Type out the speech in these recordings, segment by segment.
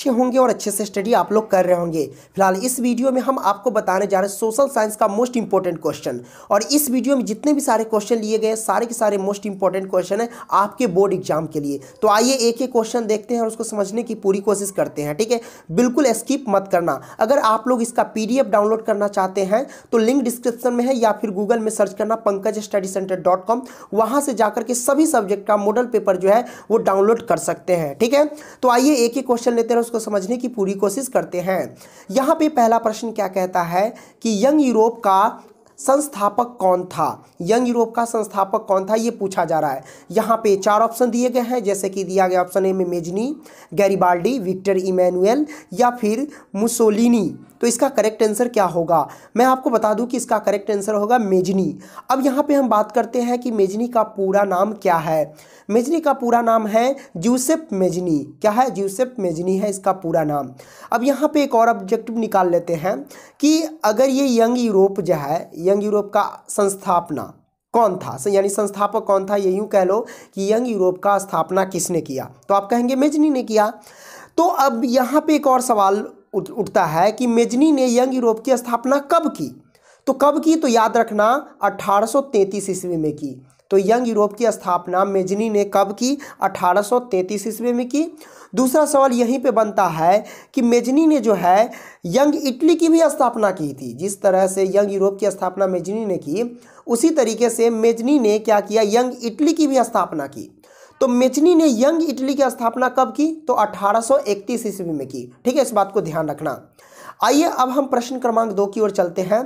अच्छे होंगे और अच्छे से स्टडी आप लोग कर रहे होंगे। फिलहाल इस वीडियो में हम आपको बताने जा रहे हैं सोशल साइंस का मोस्ट इंपॉर्टेंट क्वेश्चन, और इस वीडियो में जितने भी सारे क्वेश्चन लिए गए सारे के सारे मोस्ट इंपॉर्टेंट क्वेश्चन है आपके बोर्ड एग्जाम के लिए। तो आइए एक एक क्वेश्चन देखते हैं और उसको समझने की पूरी कोशिश करते हैं, ठीक है। बिल्कुल स्किप मत करना। अगर आप लोग इसका PDF डाउनलोड करना चाहते हैं तो लिंक डिस्क्रिप्शन में है, या फिर गूगल में सर्च करना pankajstudycenter.com, वहां से जाकर के सभी सब्जेक्ट का मॉडल पेपर जो है वो डाउनलोड कर सकते हैं, ठीक है। तो आइए एक एक क्वेश्चन लेते हैं, उसको समझने की पूरी कोशिश करते हैं। यहां पे पहला प्रश्न क्या कहता है कि यंग यूरोप का संस्थापक कौन था। यंग यूरोप का संस्थापक कौन था ये पूछा जा रहा है। यहाँ पे 4 ऑप्शन दिए गए हैं, जैसे कि दिया गया ऑप्शन ए में मेजनी, गैरिबाल्डी, विक्टर इमैनुअल या फिर मुसोलिनी। तो इसका करेक्ट आंसर क्या होगा, मैं आपको बता दूं कि इसका करेक्ट आंसर होगा मेजनी। अब यहाँ पे हम बात करते हैं कि मेजनी का पूरा नाम क्या है। मेजनी का पूरा नाम है ज्यूसेप मेजनी। क्या है, ज्यूसेप मेजनी है इसका पूरा नाम। अब यहाँ पे एक और ऑब्जेक्टिव निकाल लेते हैं कि अगर ये यंग यूरोप जो है, यंग यूरोप का संस्थापना कौन था, यानी संस्थापक कौन था, ये यूं कह लो कि यंग यूरोप का स्थापना किसने किया, तो आप कहेंगे मेजनी ने किया। तो अब यहाँ पे एक और सवाल उठता है कि मेजनी ने यंग यूरोप की स्थापना कब की। तो कब की, तो याद रखना 1833 ईस्वी में की। तो यंग यूरोप की स्थापना मेजनी ने कब की, 1833 ईस्वी में की। दूसरा सवाल यहीं पे बनता है कि मेजनी ने जो है यंग इटली की भी स्थापना की थी। जिस तरह से यंग यूरोप की स्थापना मेजनी ने की, उसी तरीके से मेजनी ने क्या किया, यंग इटली की भी स्थापना की। तो मेजनी ने यंग इटली की स्थापना कब की, तो 1831 ईस्वी में की, ठीक है। इस बात को ध्यान रखना। आइए अब हम प्रश्न क्रमांक 2 की ओर चलते हैं।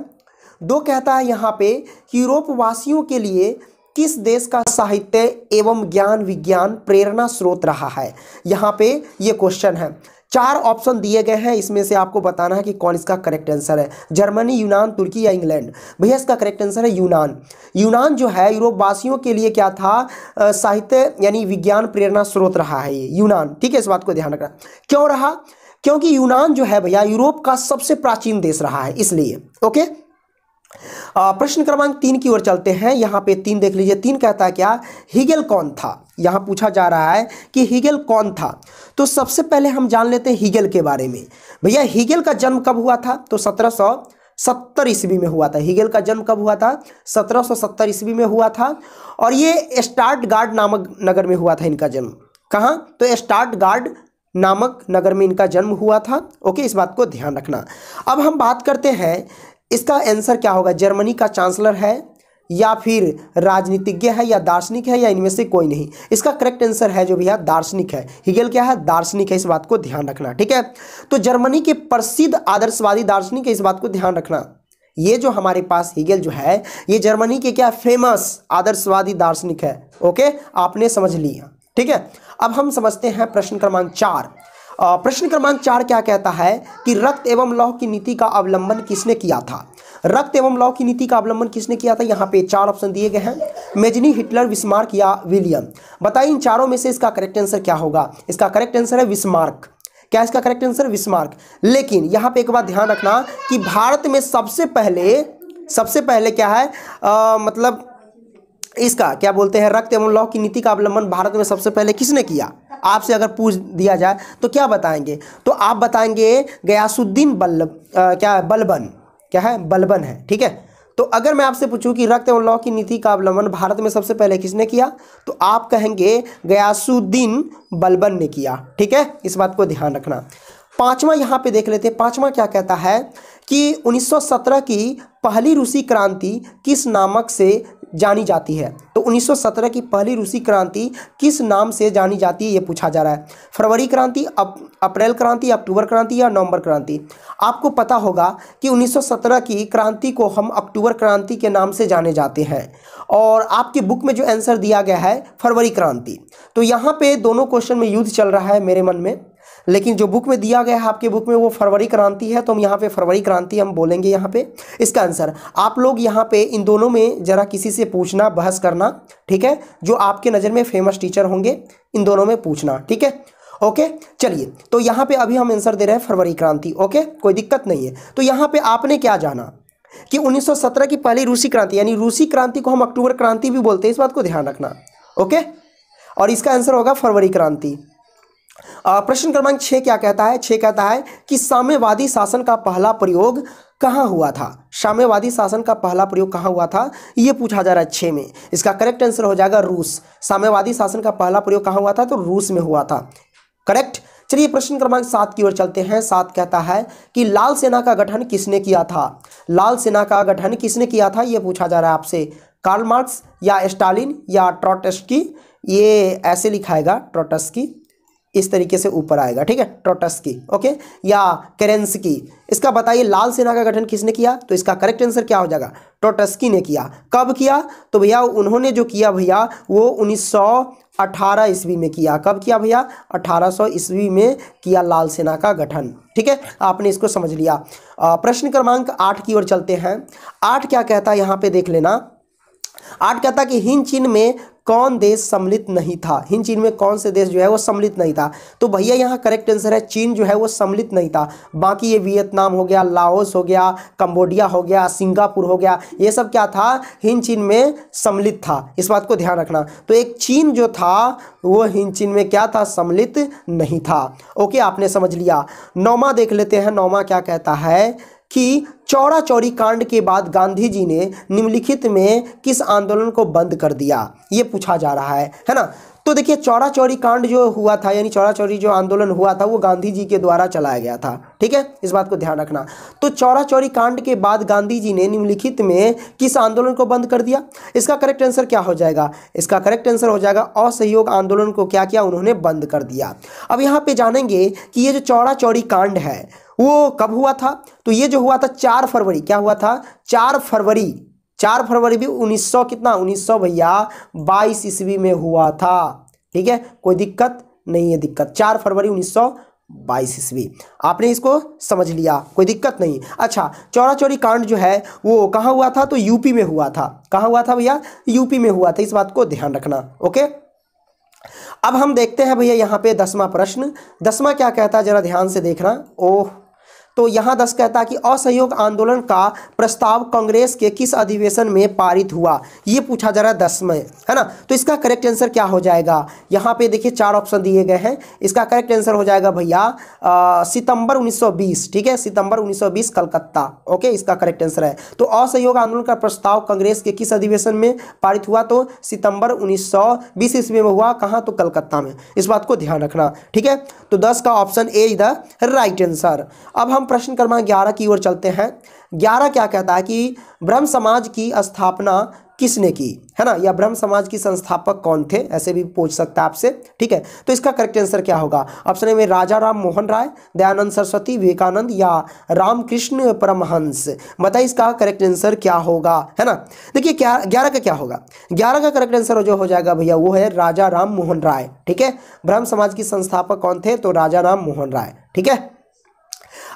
2 कहता है यहाँ पे कि यूरोप वासियों के लिए किस देश का साहित्य एवं ज्ञान विज्ञान प्रेरणा स्रोत रहा है। यहाँ पे ये क्वेश्चन है, 4 ऑप्शन दिए गए हैं, इसमें से आपको बताना है कि कौन इसका करेक्ट आंसर है। जर्मनी, यूनान, तुर्की या इंग्लैंड। भैया इसका करेक्ट आंसर है यूनान। यूनान जो है यूरोप वासियों के लिए क्या था, साहित्य यानी विज्ञान प्रेरणा स्रोत रहा है ये यूनान, ठीक है। इस बात को ध्यान रखना। क्यों रहा, क्योंकि यूनान जो है भैया यूरोप का सबसे प्राचीन देश रहा है, इसलिए। ओके, प्रश्न क्रमांक 3 की ओर चलते हैं। यहाँ पे 3 देख लीजिए। 3 कहता है क्या, हीगेल कौन था। यहाँ पूछा जा रहा है कि हीगेल कौन था। तो सबसे पहले हम जान लेते हैं हीगेल के बारे में। भैया हीगेल का जन्म कब हुआ था, तो 1770 ईस्वी में हुआ था। हीगेल का जन्म कब हुआ था, 1770 ईस्वी में हुआ था। और ये स्टार्टगार्ड नामक नगर में हुआ था इनका जन्म। कहाँ, तो स्टार्टगार्ड नामक नगर में इनका जन्म हुआ था। ओके, इस बात को ध्यान रखना। अब हम बात करते हैं इसका आंसर क्या होगा, जर्मनी का चांसलर है या फिर राजनीतिज्ञ है या दार्शनिक है या इनमें से कोई नहीं। इसका करेक्ट आंसर है जो भैया दार्शनिक है। हीगेल क्या है, दार्शनिक है, इस बात को ध्यान रखना, ठीक है। तो जर्मनी के प्रसिद्ध आदर्शवादी दार्शनिक है, इस बात को ध्यान रखना। ये जो हमारे पास हीगेल जो है ये जर्मनी के क्या फेमस आदर्शवादी दार्शनिक है। ओके, आपने समझ लिया, ठीक है। अब हम समझते हैं प्रश्न क्रमांक 4। प्रश्न क्रमांक 4 क्या कहता है कि रक्त एवं लौह की नीति का अवलंबन किसने किया था। रक्त एवं लौह की नीति का अवलंबन किसने किया था। यहाँ पे 4 ऑप्शन दिए गए हैं, मेजनी, हिटलर, बिस्मार्क या विलियम। बताइए इन चारों में से इसका करेक्ट आंसर क्या होगा। इसका करेक्ट आंसर है बिस्मार्क। क्या इसका करेक्ट आंसर, बिस्मार्क। लेकिन यहाँ पे एक बात ध्यान रखना कि भारत में सबसे पहले क्या है, मतलब इसका क्या बोलते हैं, रक्त एवं लौह की नीति का अवलंबन भारत में सबसे पहले किसने किया। आपसे अगर पूछ दिया जाए तो क्या बताएंगे, तो आप बताएंगे गयासुद्दीन बलबन। क्या है, बलबन है, ठीक है। तो अगर मैं आपसे पूछूं कि रक्त एवं लौह की नीति का अवलंबन भारत में सबसे पहले किसने किया, तो आप कहेंगे गयासुद्दीन बलबन ने किया, ठीक है। इस बात को ध्यान रखना। 5वां यहाँ पे देख लेते हैं। 5वां क्या कहता है कि 1917 की पहली रूसी क्रांति किस नामक से जानी जाती है। तो 1917 की पहली रूसी क्रांति किस नाम से जानी जाती है ये पूछा जा रहा है। फरवरी क्रांति, अप्रैल क्रांति, अक्टूबर क्रांति या नवंबर क्रांति। आपको पता होगा कि 1917 की क्रांति को हम अक्टूबर क्रांति के नाम से जाने जाते हैं, और आपकी बुक में जो आंसर दिया गया है फरवरी क्रांति। तो यहाँ पे दोनों क्वेश्चन में युद्ध चल रहा है मेरे मन में, लेकिन जो बुक में दिया गया है आपके बुक में वो फरवरी क्रांति है, तो हम यहाँ पे फरवरी क्रांति हम बोलेंगे यहाँ पे इसका आंसर। आप लोग यहाँ पे इन दोनों में जरा किसी से पूछना, बहस करना, ठीक है। जो आपके नज़र में फेमस टीचर होंगे इन दोनों में पूछना, ठीक है। ओके, चलिए, तो यहाँ पे अभी हम आंसर दे रहे हैं फरवरी क्रांति। ओके, कोई दिक्कत नहीं है। तो यहाँ पे आपने क्या जाना कि 1917 की पहली रूसी क्रांति, यानी रूसी क्रांति को हम अक्टूबर क्रांति भी बोलते हैं, इस बात को ध्यान रखना। ओके, और इसका आंसर होगा फरवरी क्रांति। प्रश्न क्रमांक 6 क्या कहता है? 6 कहता है कि साम्यवादी शासन का पहला प्रयोग कहाँ हुआ था? साम्यवादी शासन का पहला प्रयोग कहाँ हुआ था, ये पूछा जा रहा है 6 में। इसका करेक्ट आंसर हो जाएगा रूस। साम्यवादी शासन का पहला प्रयोग कहाँ हुआ था? तो रूस में हुआ था। करेक्ट। चलिए प्रश्न क्रमांक 7 की ओर चलते हैं। 7 कहता है कि लाल सेना का गठन किसने किया था? लाल सेना का गठन किसने किया था, ये पूछा जा रहा है आपसे। कार्ल मार्क्स या स्टालिन या ट्रोट्स्की? ये ऐसे लिखाएगा ट्रोट्स्की, इस तरीके से ऊपर आएगा, ठीक है, ट्रोट्स्की, ओके, या केरेंस्की। इसका बताइए लाल सेना का गठन किसने किया? तो इसका करेक्ट आंसर क्या हो जाएगा? ट्रोट्स्की ने किया। कब किया? तो भैया उन्होंने जो किया भैया वो 1918 ईस्वी में किया। कब किया भैया? 1800 ईस्वी में किया लाल सेना का गठन। ठीक है, आपने इसको समझ लिया। प्रश्न क्रमांक 8 की ओर चलते हैं। 8 क्या कहता है यहाँ पे देख लेना। 8 कहता कि हिंद चीन में कौन देश सम्मिलित नहीं था? हिंद चीन में कौन से देश जो है वो सम्मिलित नहीं था? तो भैया यहाँ करेक्ट आंसर है चीन जो है वो सम्मिलित नहीं था। बाकी ये वियतनाम हो गया, लाओस हो गया, कंबोडिया हो गया, सिंगापुर हो गया, ये सब क्या था? हिंद चीन में सम्मिलित था। इस बात को ध्यान रखना। तो एक चीन जो था वो हिंद चीन में क्या था? सम्मिलित नहीं था। ओके, आपने समझ लिया। 9वां देख लेते हैं। 9वां क्या कहता है कि चौरा चौरी कांड के बाद गांधी जी ने निम्नलिखित में किस आंदोलन को बंद कर दिया? ये पूछा जा रहा है ना। तो देखिए चौरा चौरी कांड जो हुआ था, यानी चौरा चौरी जो आंदोलन हुआ था वो गांधी जी के द्वारा चलाया गया था। ठीक है, इस बात को ध्यान रखना। तो चौरा चौरी कांड के बाद गांधी जी ने निम्नलिखित में किस आंदोलन को बंद कर दिया? इसका करेक्ट आंसर क्या हो जाएगा? इसका करेक्ट आंसर हो जाएगा असहयोग आंदोलन को क्या किया? उन्होंने बंद कर दिया। अब यहाँ पे जानेंगे कि ये जो चौरा चौरी कांड है वो कब हुआ था? तो ये जो हुआ था 4 फरवरी, क्या हुआ था? 4 फरवरी भी 1900 कितना? 1900 भैया 22 ईस्वी में हुआ था। ठीक है, कोई दिक्कत नहीं है। दिक्कत 4 फरवरी 1922 ईस्वी। आपने इसको समझ लिया, कोई दिक्कत नहीं। अच्छा, चौरा चौरी कांड जो है वो कहाँ हुआ था? तो यूपी में हुआ था। कहाँ हुआ था भैया? यूपी में हुआ था। इस बात को ध्यान रखना। ओके, अब हम देखते हैं भैया यहाँ पे 10वां प्रश्न। 10वां क्या कहता है जरा ध्यान से देखना। ओह, तो यहाँ 10 कहता है कि असहयोग आंदोलन का प्रस्ताव कांग्रेस के किस अधिवेशन में पारित हुआ? ये पूछा जा रहा है 10 में, है ना। तो इसका करेक्ट आंसर क्या हो जाएगा? यहाँ पे देखिए 4 ऑप्शन दिए गए हैं। इसका करेक्ट आंसर हो जाएगा भैया सितंबर 1920। ठीक है, सितंबर 1920 कलकत्ता। ओके, इसका करेक्ट आंसर है। तो असहयोग आंदोलन का प्रस्ताव कांग्रेस के किस अधिवेशन में पारित हुआ? तो सितंबर 1920 ईस्वी में हुआ। कहाँ? तो कलकत्ता में। इस बात को ध्यान रखना। ठीक है, तो 10 का option A is the right answer. अब हम प्रश्न क्रमांक 11 की ओर चलते हैं। 11 क्या कहता है कि ब्रह्म समाज की स्थापना किसने की? है ना, या ब्रह्म समाज की संस्थापक कौन थे? ऐसे भी पूछ सकता है आपसे। ठीक है, तो इसका करेक्ट आंसर क्या होगा? ऑप्शन ए में राजा राम मोहन राय, दयानंद सरस्वती, विवेकानंद या रामकृष्ण परमहंस। बताइए इसका करेक्ट आंसर क्या होगा, है ना। देखिए क्या 11 का क्या होगा? 11 का करेक्ट आंसर जो हो जाएगा भैया वो है राजा राम मोहन राय। ठीक है, ब्रह्म समाज की संस्थापक कौन थे? तो राजा राम मोहन राय। ठीक है,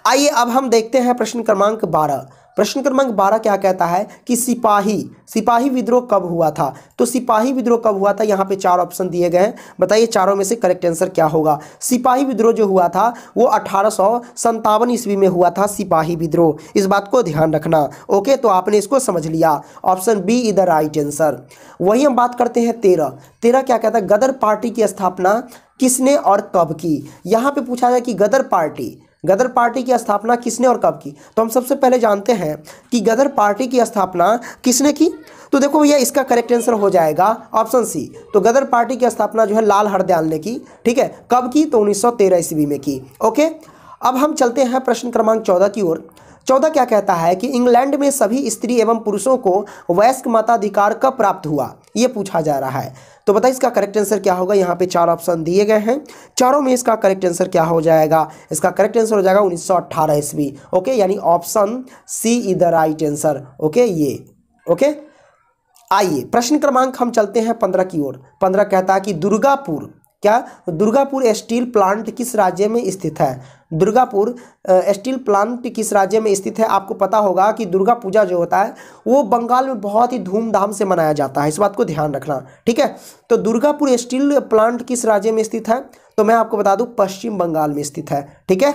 आइए अब हम देखते हैं प्रश्न क्रमांक 12। प्रश्न क्रमांक 12 क्या कहता है कि सिपाही विद्रोह कब हुआ था? तो सिपाही विद्रोह कब हुआ था? यहाँ पे 4 ऑप्शन दिए गए हैं। बताइए चारों में से करेक्ट आंसर क्या होगा? सिपाही विद्रोह जो हुआ था वो 1857 ईस्वी में हुआ था सिपाही विद्रोह। इस बात को ध्यान रखना। ओके, तो आपने इसको समझ लिया। Option B is the right answer. वही हम बात करते हैं 13 क्या कहता है? गदर पार्टी की स्थापना किसने और कब की? यहाँ पे पूछा जाए कि गदर पार्टी की स्थापना किसने और कब की? तो हम सबसे पहले जानते हैं कि गदर पार्टी की स्थापना किसने की? तो देखो भैया इसका करेक्ट आंसर हो जाएगा ऑप्शन सी। तो गदर पार्टी की स्थापना जो है लाल हरदयाल ने की। ठीक है, कब की? तो 1913 ईस्वी में की। ओके, अब हम चलते हैं प्रश्न क्रमांक 14 की ओर। 14 क्या कहता है कि इंग्लैंड में सभी स्त्री एवं पुरुषों को वयस्क मताधिकार कब प्राप्त हुआ? ये पूछा जा रहा है। तो बताइए इसका करेक्ट आंसर क्या होगा? यहाँ पे 4 ऑप्शन दिए गए हैं। चारों में इसका करेक्ट आंसर क्या हो जाएगा? इसका करेक्ट आंसर हो जाएगा 1918 ईस्वी। ओके, यानी option C is the right answer. Okay, ये ओके। आइए प्रश्न क्रमांक हम चलते हैं 15 की ओर। 15 कहता है कि दुर्गापुर स्टील प्लांट किस राज्य में स्थित है? दुर्गापुर स्टील प्लांट किस राज्य में स्थित है? आपको पता होगा कि दुर्गा पूजा जो होता है वो बंगाल में बहुत ही धूमधाम से मनाया जाता है। इस बात को ध्यान रखना। ठीक है, तो दुर्गापुर स्टील प्लांट किस राज्य में स्थित है? तो मैं आपको बता दूं पश्चिम बंगाल में स्थित है। ठीक है,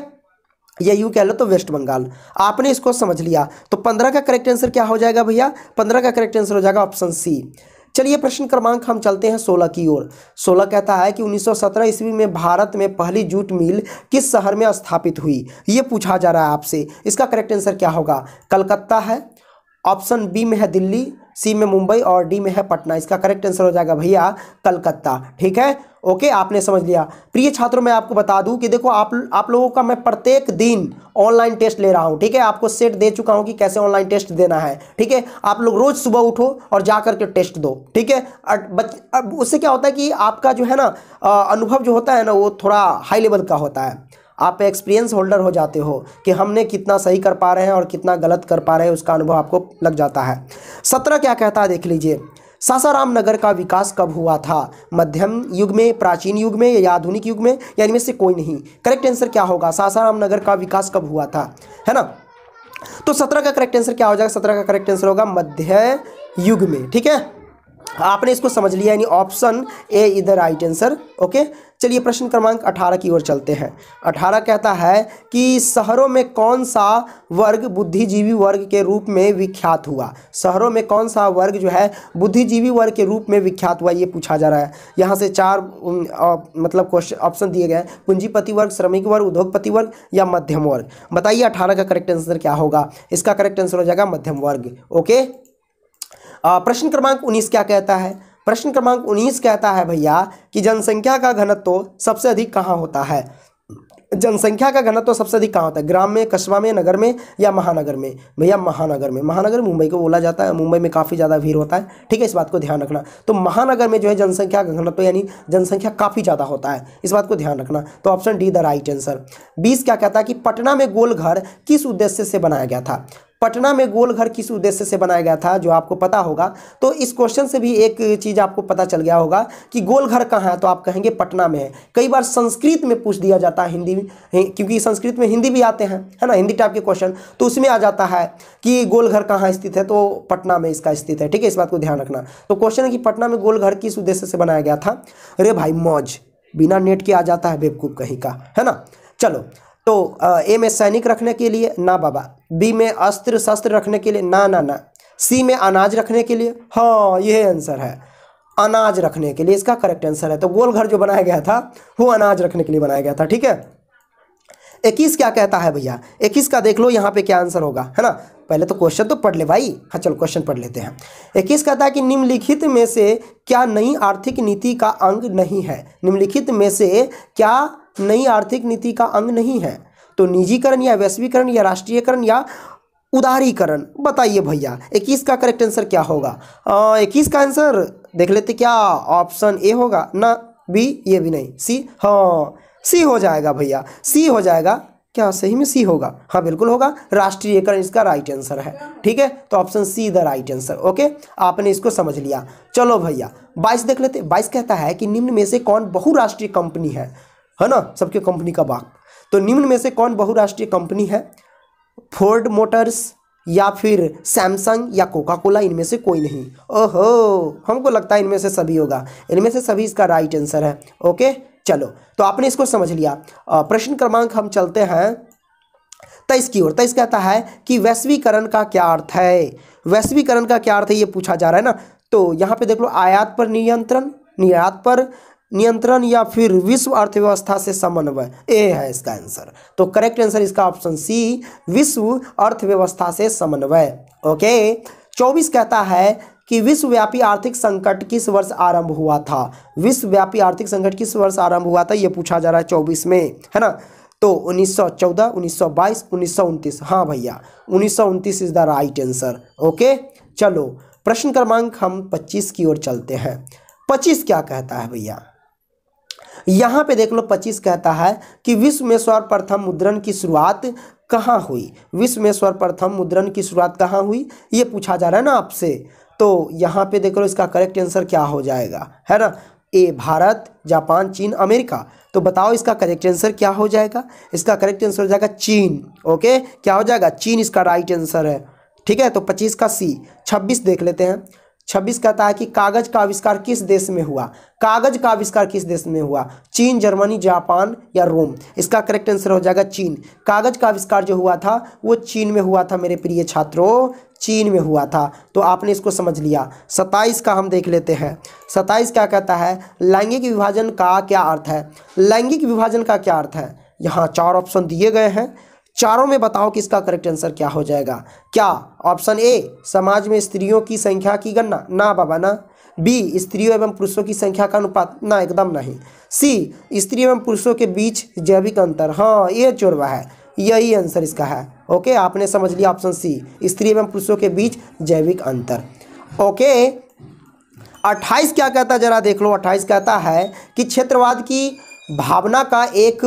या यूँ कह लो तो वेस्ट बंगाल। आपने इसको समझ लिया। तो 15 का करेक्ट आंसर क्या हो जाएगा भैया? 15 का करेक्ट आंसर हो जाएगा ऑप्शन सी। चलिए प्रश्न क्रमांक हम चलते हैं 16 की ओर। 16 कहता है कि 1917 ईस्वी में भारत में पहली जूट मिल किस शहर में स्थापित हुई, ये पूछा जा रहा है आपसे। इसका करेक्ट आंसर क्या होगा? कलकत्ता है, ऑप्शन बी में है दिल्ली, सी में मुंबई और डी में है पटना। इसका करेक्ट आंसर हो जाएगा भैया कलकत्ता। ठीक है, ओके, आपने समझ लिया। प्रिय छात्रों, मैं आपको बता दूं कि देखो आप लोगों का मैं प्रत्येक दिन ऑनलाइन टेस्ट ले रहा हूं। ठीक है, आपको सेट दे चुका हूं कि कैसे ऑनलाइन टेस्ट देना है। ठीक है, आप लोग रोज सुबह उठो और जा करके टेस्ट दो। ठीक है, अब उससे क्या होता है कि आपका जो है ना अनुभव जो होता है ना वो थोड़ा हाई लेवल का होता है। आप एक्सपीरियंस होल्डर हो जाते हो कि हमने कितना सही कर पा रहे हैं और कितना गलत कर पा रहे हैं, उसका अनुभव आपको लग जाता है। 17 क्या कहता है देख लीजिए। सासाराम नगर का विकास कब हुआ था? मध्यम युग में, प्राचीन युग में या आधुनिक युग में, या इनमें से कोई नहीं। करेक्ट आंसर क्या होगा? सासाराम नगर का विकास कब हुआ था, है ना। तो 17 का करेक्ट आंसर क्या हो जाएगा? 17 का करेक्ट आंसर होगा मध्य युग में। ठीक है, आपने इसको समझ लिया, यानी ऑप्शन ए इधर राइट आंसर। ओके, चलिए प्रश्न क्रमांक 18 की ओर चलते हैं। 18 कहता है कि शहरों में कौन सा वर्ग बुद्धिजीवी वर्ग के रूप में विख्यात हुआ? शहरों में कौन सा वर्ग जो है बुद्धिजीवी वर्ग के रूप में विख्यात हुआ, ये पूछा जा रहा है। यहाँ से 4 मतलब क्वेश्चन ऑप्शन दिए गए हैं, पूंजीपति वर्ग, श्रमिक वर्ग, उद्योगपति वर्ग या मध्यम वर्ग। बताइए 18 का करेक्ट आंसर क्या होगा? इसका करेक्ट आंसर हो जाएगा मध्यम वर्ग। ओके, प्रश्न क्रमांक 19 क्या कहता है? प्रश्न क्रमांक 19 कहता है भैया कि जनसंख्या का घनत्व सबसे अधिक कहाँ होता है? जनसंख्या का घनत्व सबसे अधिक कहाँ होता है? ग्राम में, कस्बा में, नगर में या महानगर में? भैया महानगर में। महानगर मुंबई को बोला जाता है, मुंबई में काफ़ी ज़्यादा भीड़ होता है। ठीक है, इस बात को ध्यान रखना। तो महानगर में जो है जनसंख्या का घनत्व यानी जनसंख्या काफ़ी ज़्यादा होता है, इस बात को ध्यान रखना। तो option D the right answer. 20 क्या कहता है कि पटना में गोल घर किस उद्देश्य से बनाया गया था? पटना में गोल घर किस उद्देश्य से बनाया गया था, जो आपको पता होगा। तो इस क्वेश्चन से भी एक चीज़ आपको पता चल गया होगा कि गोल घर कहाँ है, तो आप कहेंगे पटना में है। कई बार संस्कृत में पूछ दिया जाता है, हिंदी में, क्योंकि संस्कृत में हिंदी भी आते हैं, है ना, हिंदी टाइप के क्वेश्चन, तो उसमें आ जाता है कि गोल घर कहाँ स्थित है, तो पटना में इसका स्थित है। ठीक है, इस बात को ध्यान रखना। तो क्वेश्चन है कि पटना में गोल घर किस उद्देश्य से बनाया गया था। अरे भाई मौज, बिना नेट के आ जाता है बेवकूफ़ कहीं का, है ना। चलो, तो ए में सैनिक रखने के लिए ना बाबा, बी में अस्त्र शस्त्र रखने के लिए ना ना ना, सी में अनाज रखने के लिए, हाँ ये आंसर है, अनाज रखने के लिए इसका करेक्ट आंसर है। तो गोल घर जो बनाया गया था वो अनाज रखने के लिए बनाया गया था। ठीक है, 21 क्या कहता है भैया? 21 का देख लो यहाँ पे क्या आंसर होगा, है ना। पहले तो क्वेश्चन तो पढ़ ले भाई। हाँ चलो क्वेश्चन पढ़ लेते हैं। 21 कहता है कि निम्नलिखित में से क्या नई आर्थिक नीति का अंग नहीं है? निम्नलिखित में से क्या नई आर्थिक नीति का अंग नहीं है? तो निजीकरण या वैश्वीकरण या राष्ट्रीयकरण या उदारीकरण। बताइए भैया 21 का करेक्ट आंसर क्या होगा? 21 का आंसर देख लेते, क्या ऑप्शन ए होगा ना, बी, ये भी नहीं, सी। हाँ सी हो जाएगा भैया, सी हो जाएगा। क्या सही में सी होगा? हाँ बिल्कुल होगा, राष्ट्रीयकरण इसका राइट आंसर है। ठीक है, तो option C the right answer. Okay, आपने इसको समझ लिया। चलो भैया 22 देख लेते। 22 कहता है कि निम्न में से कौन बहुराष्ट्रीय कंपनी है ना, सबके कंपनी का बात। तो निम्न में से कौन बहुराष्ट्रीय कंपनी है? फोर्ड मोटर्स या फिर सैमसंग या कोका कोला, इनमें से कोई नहीं। ओहो, हमको लगता है इनमें से सभी होगा, इनमें से सभी इसका राइट आंसर है। ओके, चलो तो आपने इसको समझ लिया। प्रश्न क्रमांक हम चलते हैं 23 की ओर। 23 कहता है कि वैश्वीकरण का क्या अर्थ है? वैश्वीकरण का क्या अर्थ है ये पूछा जा रहा है ना। तो यहाँ पे देख लो, आयात पर नियंत्रण, निर्यात पर नियंत्रण या फिर विश्व अर्थव्यवस्था से समन्वय, ए है इसका आंसर। तो करेक्ट आंसर इसका ऑप्शन सी, विश्व अर्थव्यवस्था से समन्वय। ओके, 24 कहता है कि विश्वव्यापी आर्थिक संकट किस वर्ष आरंभ हुआ था? विश्वव्यापी आर्थिक संकट किस वर्ष आरंभ हुआ था, ये पूछा जा रहा है 24 में, है ना। तो 1914, 1922, 1929। हाँ भैया 1929 is the right answer. Okay, चलो प्रश्न क्रमांक हम 25 की ओर चलते हैं। 25 क्या कहता है भैया? यहाँ पे देख लो, 25 कहता है कि विश्व में सर्वप्रथम मुद्रण की शुरुआत कहाँ हुई? विश्व में सर्वप्रथम मुद्रण की शुरुआत कहाँ हुई, ये पूछा जा रहा है ना आपसे। तो यहाँ पे देख लो, इसका करेक्ट आंसर क्या हो जाएगा, है ना। ए भारत, जापान, चीन, अमेरिका। तो बताओ इसका करेक्ट आंसर क्या हो जाएगा? इसका करेक्ट आंसर हो जाएगा चीन। ओके, क्या हो जाएगा? चीन इसका राइट आंसर है। ठीक है, तो 25 का सी। 26 देख लेते हैं। 26 कहता है कि कागज का आविष्कार किस देश में हुआ? कागज का आविष्कार किस देश में हुआ? चीन, जर्मनी, जापान या रोम? इसका करेक्ट आंसर हो जाएगा चीन। कागज का आविष्कार जो हुआ था वो चीन में हुआ था मेरे प्रिय छात्रों, चीन में हुआ था। तो आपने इसको समझ लिया। 27 का हम देख लेते हैं। 27 क्या कहता है, लैंगिक विभाजन का क्या अर्थ है। लैंगिक विभाजन का क्या अर्थ है, यहाँ 4 ऑप्शन दिए गए हैं, चारों में बताओ कि इसका करेक्ट आंसर क्या हो जाएगा। क्या ऑप्शन ए, समाज में स्त्रियों की संख्या की गणना, ना बाबा ना। बी, स्त्रियों एवं पुरुषों की संख्या का अनुपात, ना एकदम नहीं। सी, स्त्रियों एवं पुरुषों के बीच जैविक अंतर, हाँ ये चोरवा है, यही आंसर इसका है। ओके, आपने समझ लिया ऑप्शन सी, स्त्री एवं पुरुषों के बीच जैविक अंतर। ओके, 28 क्या कहता है जरा देख लो। 28 कहता है कि क्षेत्रवाद की भावना का एक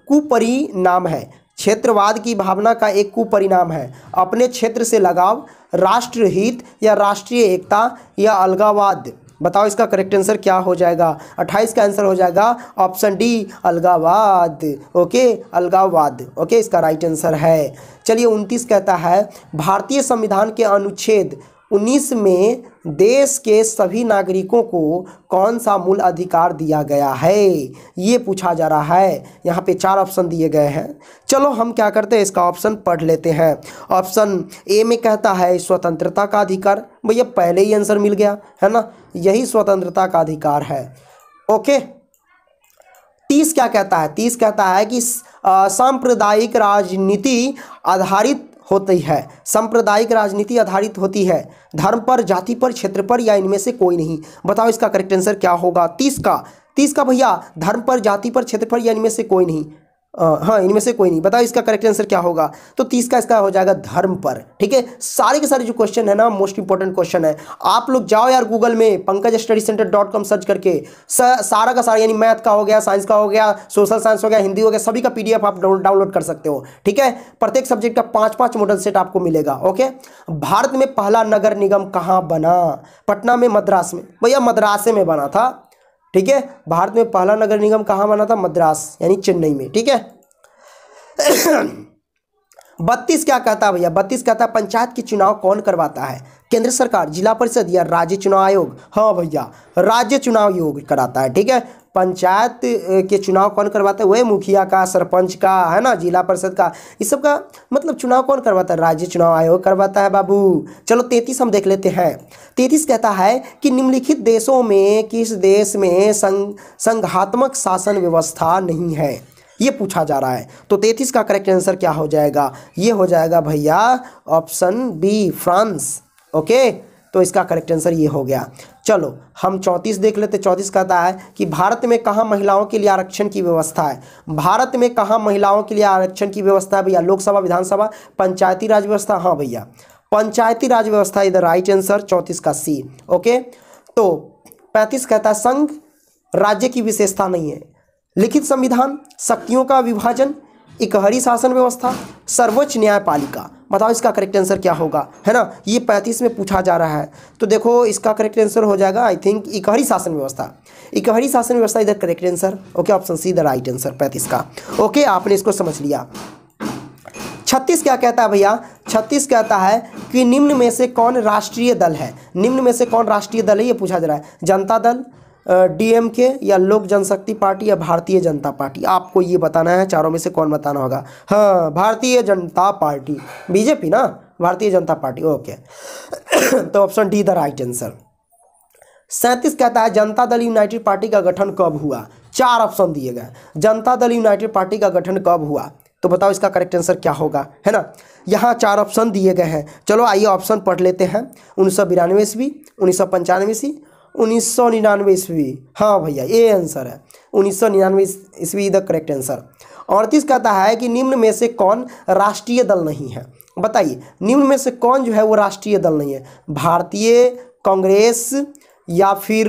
कुपरिणाम है। क्षेत्रवाद की भावना का एक कुपरिणाम है अपने क्षेत्र से लगाव, राष्ट्रहित या राष्ट्रीय एकता या अलगाववाद। बताओ इसका करेक्ट आंसर क्या हो जाएगा। 28 का आंसर हो जाएगा ऑप्शन डी, अलगाववाद। ओके, अलगाववाद। ओके, इसका राइट आंसर है। चलिए 29 कहता है भारतीय संविधान के अनुच्छेद 19 में देश के सभी नागरिकों को कौन सा मूल अधिकार दिया गया है, ये पूछा जा रहा है। यहाँ पे 4 ऑप्शन दिए गए हैं। चलो हम क्या करते हैं, इसका ऑप्शन पढ़ लेते हैं। ऑप्शन ए में कहता है स्वतंत्रता का अधिकार, भैया पहले ही आंसर मिल गया है ना, यही स्वतंत्रता का अधिकार है। ओके, 30 क्या कहता है, 30 कहता है कि सांप्रदायिक राजनीति आधारित होती है। सांप्रदायिक राजनीति आधारित होती है धर्म पर, जाति पर, क्षेत्र पर या इनमें से कोई नहीं। बताओ इसका करेक्ट आंसर क्या होगा। 30 का भैया धर्म पर, जाति पर, क्षेत्र पर या इनमें से कोई नहीं। हाँ, इनमें से कोई नहीं। बताओ इसका करेक्ट आंसर क्या होगा। तो 30 का इसका हो जाएगा धर्म पर। ठीक है, सारे के सारे जो क्वेश्चन है ना, मोस्ट इंपॉर्टेंट क्वेश्चन है। आप लोग जाओ यार गूगल में pankajstudycenter.com सर्च करके सारा का सारा, यानी मैथ का हो गया, साइंस का हो गया, सोशल साइंस हो गया, हिंदी हो गया, सभी का PDF आप डाउनलोड कर सकते हो। ठीक है, प्रत्येक सब्जेक्ट का 5-5 मॉडल सेट आपको मिलेगा। ओके, भारत में पहला नगर निगम कहाँ बना। पटना में, मद्रास में, भैया मद्रास में बना था। ठीक है, भारत में पहला नगर निगम कहाँ बना था, मद्रास यानी चेन्नई में। ठीक है। 32 क्या कहता है भैया, 32 कहता है पंचायत के चुनाव कौन करवाता है, केंद्र सरकार, जिला परिषद या राज्य चुनाव आयोग। हाँ भैया, राज्य चुनाव आयोग कराता है। ठीक है, पंचायत के चुनाव कौन करवाता है, वही मुखिया का, सरपंच का, है ना, जिला परिषद का, इस सब का मतलब चुनाव कौन करवाता है, राज्य चुनाव आयोग करवाता है बाबू। चलो 33 हम देख लेते हैं। 33 कहता है कि निम्नलिखित देशों में किस देश में संघात्मक शासन व्यवस्था नहीं है, ये पूछा जा रहा है। तो 33 का करेक्ट आंसर क्या हो जाएगा, ये हो जाएगा भैया ऑप्शन बी, फ्रांस। ओके, तो इसका करेक्ट आंसर ये हो गया। चलो हम 34 देख लेते। 34 कहता है कि भारत में कहाँ महिलाओं के लिए आरक्षण की व्यवस्था है। भारत में कहाँ महिलाओं के लिए आरक्षण की व्यवस्था है भैया, लोकसभा, विधानसभा, पंचायती राज व्यवस्था। हाँ भैया, पंचायती राज व्यवस्था इधर राइट आंसर, 34 का सी। ओके, तो 35 कहता है संघ राज्य की विशेषता नहीं है, लिखित संविधान, शक्तियों का विभाजन, इकहरी शासन व्यवस्था, सर्वोच्च न्यायपालिका। बताओ इसका करेक्ट आंसर क्या होगा, है ना, ये 35 में पूछा जा रहा है। तो देखो इसका करेक्ट आंसर हो जाएगा आई थिंक इकहरी शासन व्यवस्था। इकहरी शासन व्यवस्था इधर correct answer. Okay, option C the right answer 35 का। ओके, आपने इसको समझ लिया। 36 क्या कहता है भैया, 36 कहता है कि निम्न में से कौन राष्ट्रीय दल है। निम्न में से कौन राष्ट्रीय दल है, ये पूछा जा रहा है। जनता दल, DMK या लोक जनशक्ति पार्टी या भारतीय जनता पार्टी। आपको ये बताना है, चारों में से कौन बताना होगा। हाँ, भारतीय जनता पार्टी, BJP ना, भारतीय जनता पार्टी। ओके तो option D the right answer. 37 कहता है जनता दल यूनाइटेड पार्टी का गठन कब हुआ। 4 ऑप्शन दिए गए, जनता दल यूनाइटेड पार्टी का गठन कब हुआ, तो बताओ इसका करेक्ट आंसर क्या होगा, है ना। यहाँ 4 ऑप्शन दिए गए हैं। चलो आइए ऑप्शन पढ़ लेते हैं। 1992 ईस्वी, 1995 ईस्वी, 1999 ईस्वी। हाँ भैया, ये आंसर है 1999 ईस्वी द करेक्ट आंसर। 38 कहता है कि निम्न में से कौन राष्ट्रीय दल नहीं है। बताइए निम्न में से कौन जो है वो राष्ट्रीय दल नहीं है, भारतीय कांग्रेस या फिर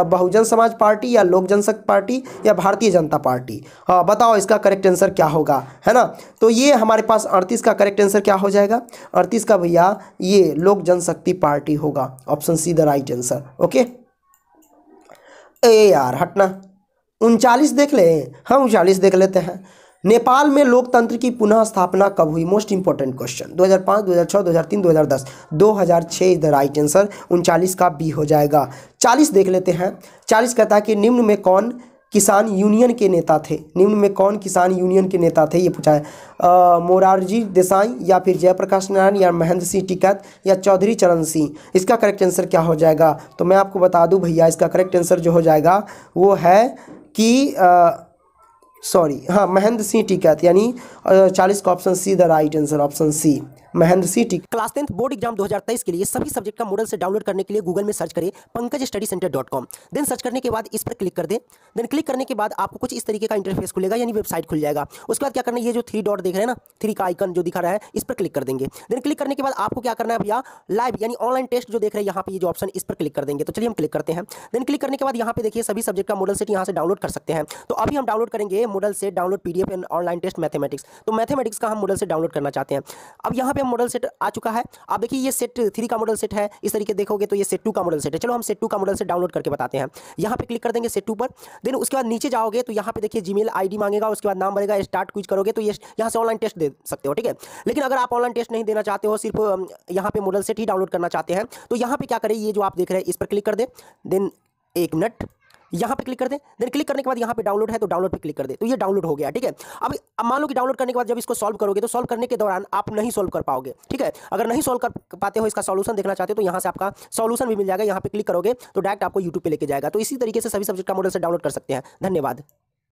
बहुजन समाज पार्टी या लोक जनशक्ति पार्टी या भारतीय जनता पार्टी। हाँ बताओ इसका करेक्ट आंसर क्या होगा, है ना। तो ये हमारे पास 38 का करेक्ट आंसर क्या हो जाएगा, 38 का भैया ये लोक जनशक्ति पार्टी होगा, option C the right answer. Okay, ए यार हटना, 39 देख ले। हाँ 39 देख लेते हैं। नेपाल में लोकतंत्र की पुनः स्थापना कब हुई, most important question. 2005, 2006, 2003, 2010, 2006 is the right answer. 39 का बी हो जाएगा। 40 देख लेते हैं। 40 कहता है कि निम्न में कौन किसान यूनियन के नेता थे? निम्न में कौन किसान यूनियन के नेता थे, ये पूछा है। मोरारजी देसाई या फिर जयप्रकाश नारायण या महेंद्र सिंह टिकैत या चौधरी चरण सिंह? इसका करेक्ट आंसर क्या हो जाएगा? तो मैं आपको बता दूं भैया, इसका करेक्ट आंसर जो हो जाएगा वो है कि महेंद्र सिंह टिकैत, यानी 40 का option C the right answer, option C Mahendra Singh Tikait. Class 10th board exam 2023 के लिए सभी सब्जेक्ट का मॉडल से डाउनलोड करने के लिए गूगल में सर्च करें pankajstudycenter.com। देन सर्च करने के बाद इस पर क्लिक कर दें। देन क्लिक करने के बाद आपको कुछ इस तरीके का इंटरफेस खुलेगा, यानी वेबसाइट खुल जाएगा। उसके बाद क्या करना है, ये जो 3 डॉट देख रहे हैं ना, 3 का आइकन जो दिखा रहा है, इस पर क्लिक कर देंगे। देन क्लिक करने के बाद आपको क्या करना है भैया, लाइव यानी ऑनलाइन टेस्ट जो देख रहे हैं यहाँ पे, ये जो ऑप्शन, इस पर क्लिक कर देंगे। तो चलिए हम क्लिक करते हैं। देन क्लिक करने के बाद यहाँ पे देखिए सभी सब्जेक्ट का मॉडल सेट यहाँ से डाउनलोड कर सकते हैं। तो अभी हम डाउनलोड करेंगे model set download PDF and online test mathematics. तो मैथमेटिक्स का हम मॉडल सेट डाउनलोड करना चाहते हैं। अब यहाँ पे हम मॉडल सेट आ चुका है। आप देखिए ये सेट 3 का मॉडल सेट है, इस तरीके देखोगे तो ये सेट 2 का मॉडल सेट है। चलो हम सेट 2 का मॉडल सेट डाउनलोड करके बताते हैं। यहाँ पे क्लिक कर देंगे सेट 2 पर। देन उसके बाद नीचे जाओगे तो यहाँ पे देखिए जीमेल आईडी मांगेगा, उसके बाद नाम भरेगा, स्टार्ट क्विज करोगे तो ये यहाँ से ऑनलाइन टेस्ट दे सकते हो, ठीक है। लेकिन अगर आप ऑनलाइन टेस्ट नहीं देना चाहते हो, सिर्फ यहाँ पे मॉडल सेट ही डाउनलोड करना चाहते हैं, तो यहाँ पे क्या करें, ये जो आप देख रहे हैं इस पर क्लिक कर दे। देन 1 मिनट यहाँ पे क्लिक कर दें। देन क्लिक करने के बाद यहाँ पे डाउनलोड है तो डाउनलोड पे क्लिक कर दे, तो ये डाउनलोड हो गया, ठीक है। अब मान लो कि डाउनलोड करने के बाद जब इसको सॉल्व करोगे तो सॉल्व करने के दौरान आप नहीं सॉल्व कर पाओगे, ठीक है। अगर नहीं सॉल्व कर पाते हो, इसका सॉल्यूशन देखना चाहते हो, तो यहाँ से आपका सॉल्यूशन भी मिल जाएगा। यहाँ पे क्लिक करोगे तो डायरेक्ट आपको यूट्यूब पे लेके जाएगा। तो इसी तरीके से सभी सब्जेक्ट का मॉडल से डाउनलोड कर सकते हैं। धन्यवाद।